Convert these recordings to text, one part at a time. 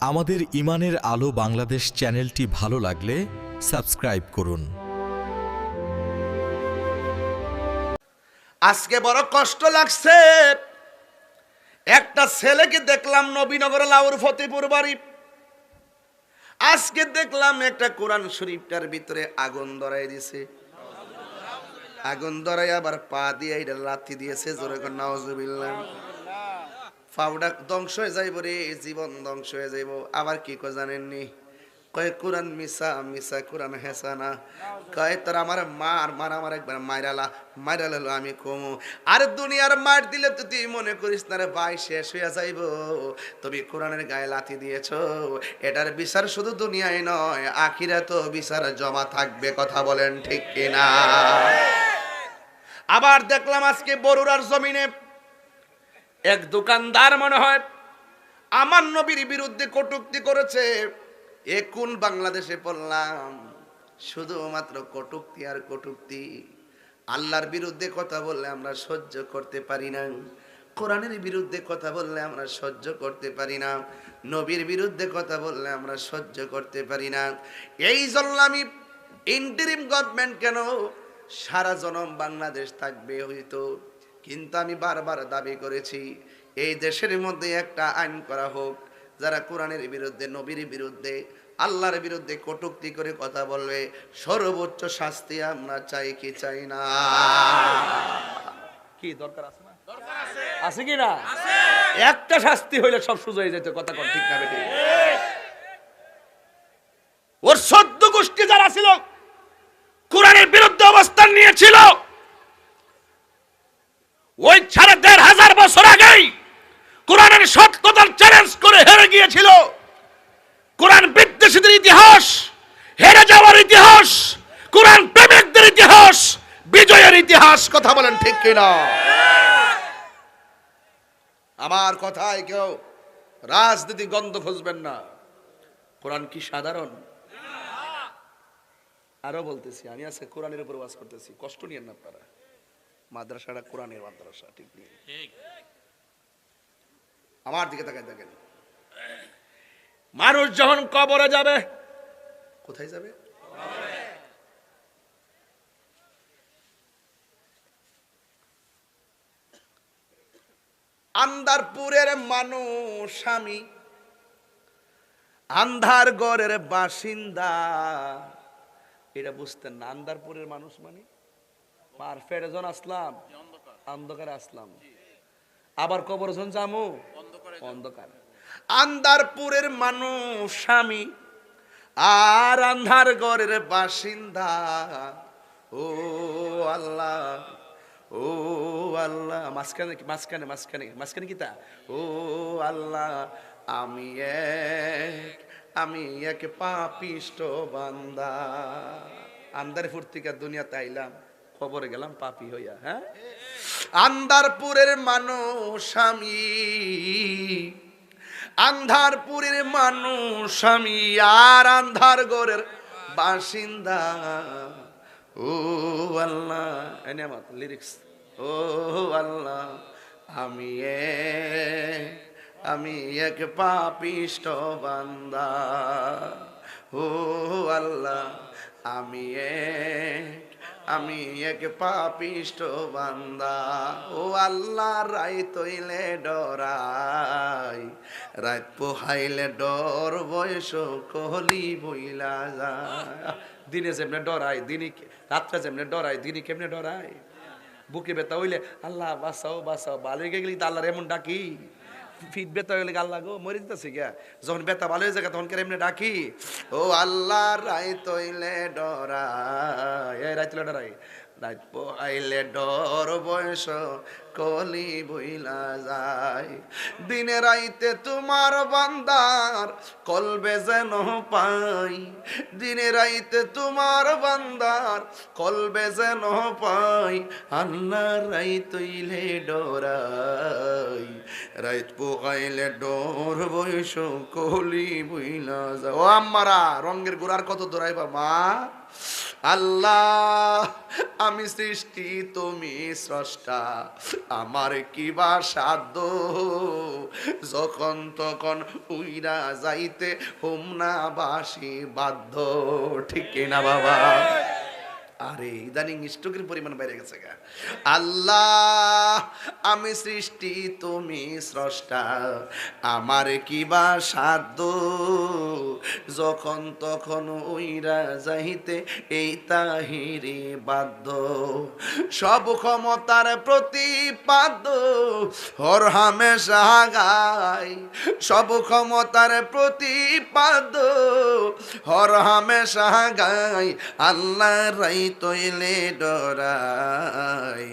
আমাদের ইমানের আলো বাংলাদেশ চ্যানেলটি ভালো লাগলে সাবস্ক্রাইব করুন। আজকে বড় কষ্ট লাগছে, একটা ছেলেকে দেখলাম নবীনগর লাউর ফতেপুর বাড়ি। আজকে দেখলাম একটা কোরআন শরীফটার ভিতরে আগুন ধরাই দিছে, আগুন ধরাই আবার পা দিয়ে এটা লাথি দিয়েছে, জোরে করে নাউজুবিল্লাহ। পাউডার ধ্বংস হয়ে যাইব রে, জীবন ধ্বংস হয়ে যাইব। আবার কি কয় জানেননি? কয় কোরআন মিশা মিশা কোরআন হেসা না। কয় তোর আমার মার আমার একবার মাইরালো আমি কমু। আর দুনিয়ার মার দিলে তো তুই মনে করিস না রে ভাই, শেষ হইয়া যাইব। তুমি কোরআনের গায়ে লাথি দিয়েছ, এটার বিচার শুধু দুনিয়ায় নয়, আখিরাতেও বিচার জমা থাকবে। কথা বলেন ঠিক কিনা? আবার দেখলাম আজকে বরুড়ার জমিনে এক দোকানদার মনে হয় আমার নবীর বিরুদ্ধে কটূক্তি করেছে। এ কোন বাংলাদেশে পড়লাম? শুধুমাত্র কটূক্তি আর কটূক্তি। আল্লাহর বিরুদ্ধে কথা বললে আমরা সহ্য করতে পারি না, কোরআনের বিরুদ্ধে কথা বললে আমরা সহ্য করতে পারি না, নবীর বিরুদ্ধে কথা বললে আমরা সহ্য করতে পারি না। এই জন্য আমি ইন্টারিম গভর্নমেন্ট কেন সারা জনম বাংলাদেশ থাকবে হইতো, কিন্তু আমি বারবার দাবি করেছি এই দেশের মধ্যে একটা আইন করা হোক, যারা কোরআনের বিরুদ্ধে, নবীর বিরুদ্ধে, আল্লাহর বিরুদ্ধে কটূক্তি করে কথা বলবে, সর্বোচ্চ শাস্তি আমরা চাই কি চাই না? কি দরকার আছে না? আছে কি না? একটা শাস্তি হইলে সব সুযোগ হয়ে যেত। কথা কোন ঠিক না বেটি? ওর ১৪ গোষ্ঠী যারা ছিল কোরআনের বিরুদ্ধে অবস্থান নিয়েছিল, ওই ১৫০০ বছর আগেই কোরআনের সত্যতার চ্যালেঞ্জ করে হেরে গিয়েছিল। কোরআন বিদ্বেষীদের ইতিহাস, হেরে যাওয়ার ইতিহাস, কোরআন প্রেমিকদের ইতিহাস, বিজয়ের ইতিহাস। কথা বলেন ঠিক কিনা? আমার কথায় কেউ রাজনীতি গন্ধ খুঁজবেন না। কোরআন কি সাধারণ? আরো বলতেছি, আমি আজকে কোরআনের উপর ওয়াজ করতেছি, কষ্ট নিয়েন না আপনারা। মাদ্রাসাটা কোরআনের মাদ্রাসা, ঠিক নেই? আমার দিকে তাকায় দেখেন, মানুষ যখন কবরে যাবে, কোথায় যাবে? আন্দারপুরের মানুষ আমি, আন্ধার গড়ের বাসিন্দা। এটা বুঝতেন না? আন্দারপুরের মানুষ মানে মার ফেরেজন আসলাম, অন্ধকারে আসলাম, আবার কবর জন জামু অন্ধকার। আন্দারপুরের মানুষ আমি, আর আন্ধার ঘরের বাসিন্দা। ও আল্লাহ, ও আল্লাহ। মাঝখানে মাঝখানে মাঝখানে মাঝখানে কি তা? ও আল্লাহ, আমি এক পাপিষ্ট বান্দা। আন্দারপুর থেকে দুনিয়াতে আইলাম, খবরে গেলাম পাপী হইয়া। হ্যাঁ, আন্দারপুরের মানুষ আমি, আন্ধারপুরের মানুষ আমি, আর আন্ধার ঘরের বাসিন্দা। ও আল্লাহ, এনে আমার লিরিক্স। ও আল্লাহ, আমি এক পাপিষ্ট বান্দা। ও আল্লাহ, আমি এক পাপিষ্ট বান্দা। ও আল্লাহ, রাই তৈলে ডরাই, রাত পোহাইলে ডর, বয়স কহলি বইলা যায়। দিনে যেমনে ডরাই, দিনে রাত্রে যেমনে ডরাই, দিনে কেমনে ডরাই? বুকে ব্যথা হইলে আল্লাহ বাঁচাও বাঁচাও, ভালো হয়ে গেলি আল্লাহর এমন ডাকি। ফিট ব্যথা হইলে আল্লাহ গো মরে দিতেছে গা, যখন ব্যথা ভালো হয়ে যায় তখন কে এমনি ডাকি। ও আল্লাহ, রাই তৈলে ডরাই, রাই তৈলে ডরাই, রাত পোহাইলে ডর, বয়স কলি বইলা যায়। দিনে রাইতে তোমার বান্দার কলবে যেন পাই, দিনে রাইতে তোমার বান্দার কলবে যেন পাই। আল্লাহ, রাই তৈলে ডরাই, রাত পোহাইলে ডর, বয়স কলি বইলা যায়। ও আম্মারা, রঙের গোড়ার কত দৌড়াইবা মা? আল্লাহ আমি সৃষ্টি তুমি স্রষ্টা, আমার কি বা সাধ্য যখন তখন উইরা যাইতে হুমনা বাসি বাধ্য, ঠিক কিনা বাবা? আরে ইদানিং স্ট্রোকের পরিমাণ বেড়ে গেছে গা। আল্লাহ আমি সৃষ্টি তুমি স্রষ্টা, আমার কি বা সাধ্য যখন তখন উইরা যাইতে এই তাহিরি বাধ্য। সব ক্ষমতার প্রতিপাদ্য হর হামেশা গাই, সব ক্ষমতার প্রতিপাদ্য হর হামেশা গাই। আল্লাহ রাই তৈলে ডরাই,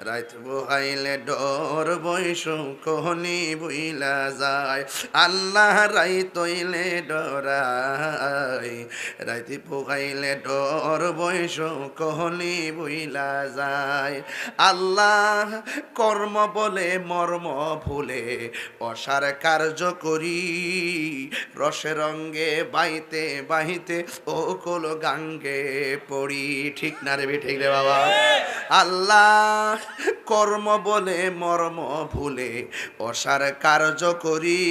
রাত বহাইলে ডর বৈশ কোহনি বইলা যায়। আল্লাহ রাই তৈলে ডরাই, রাতি পোহাইলে ডর বৈশ কোহনি বইলা যায়। আল্লাহ কর্ম বলে মর্ম ভুলে অসার কার্য করি, রসে রঙ্গে বাইতে বাহিতে ও কোল গাঙ্গে পড়ি, ঠিক না রে ঠিক রে বাবা? আল্লাহ কর্ম বলে মর্ম ভুলে অসার কার্য করি,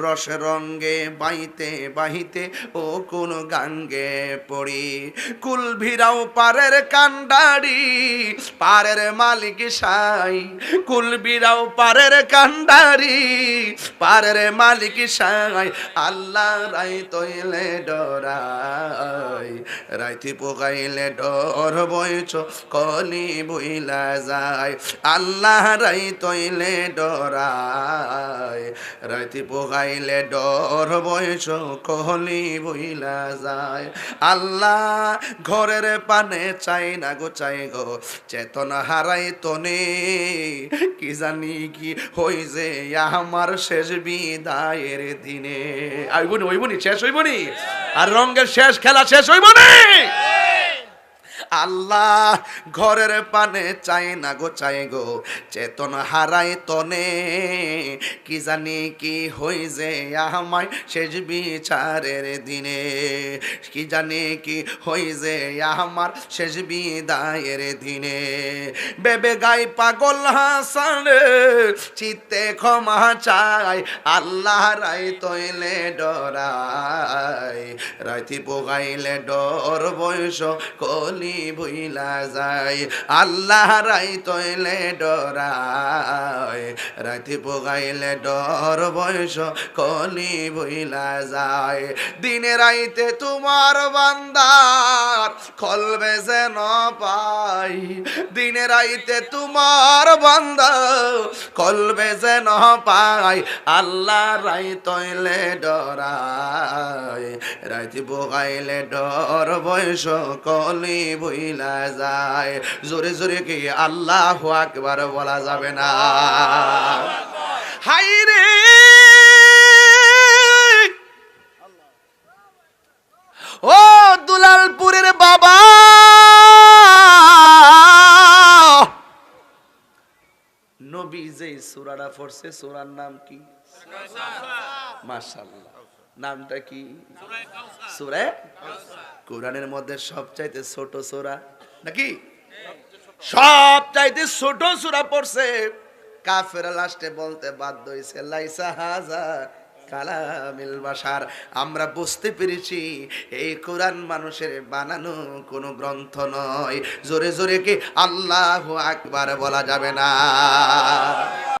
রস রঙ্গে বাইতে বাহিতে ও কোন গাঙ্গে পড়ি। কুল ভিড়াও পারের কান্ডারি, পারের মালিক সাই, কুল ভিড়াও পারের কান্ডারি, পারের মালিক সাই। আল্লাহ রাই তৈলে ডরাই, রাইতি পোকাইলে ডর বইছ কলি বইলা যায়। আল্লাহ রাই তৈলে ডরাই, রাইতি পোকাইলে ডর বইছ কলি বইলা যায়। আল্লাহ ঘরের পানে চাই না গো চাই গো, চেতনা হারাই তনে কি জানি কি হই যে আমার শেষ বিদায়ের দিনে। আইবনি হইবনি, শেষ হইবনি, আর রঙের শেষ খেলা শেষ হইবনি। আল্লাহ ঘরের পানে চাই না গো চাই গো, চেতন হারাই তনে কি জানি কি হই যে আমায় শেষ বিচারের দিনে, কি জানি কি হই যে আমার শেষ বিদায়ের দিনে। বেবে গাই পাগল হাসান চিত্তে ক্ষমা চাই, আল্লাহ রাই তৈলে ডরাই, রাইতি পোগাইলে ডর বয়স কলি বইলা যায়। আল্লাহ রাই তৈলে ডরাই, রাইতি পোগাইলে ডর বয়স কলি বইলা যায়। দিনে রাইতে তোমার বান্দার কলবে যেন পাই, দিনে রাইতে তোমার বান্দা কলবে যেন পাই। আল্লাহ রাই তৈলে ডরাই, রাইতি পোগাইলে ডর বয়স কলি বইলা যায়। জোরে জোরে কি আল্লাহু আকবার বলা যাবে না? হাই রে ও দুলালপুরের বাবা, নবী যে সূরাটা পড়ছে সূরার নাম কি? মাশাআল্লাহ, নামটা কি? সূরা কোরআনের মধ্যে সবচাইতে ছোট সূরা নাকি? সবচাইতে ছোট সূরা পড়ছে। কাফেররা লাস্টে বলতে বাধ্য হইছে লাইসা হাযা কালামিল বাশার। আমরা বুঝতে পেরেছি এই কোরআন মানুষের বানানো কোনো গ্রন্থ নয়। জোরে জোরে কি আল্লাহু আকবার বলা যাবে না?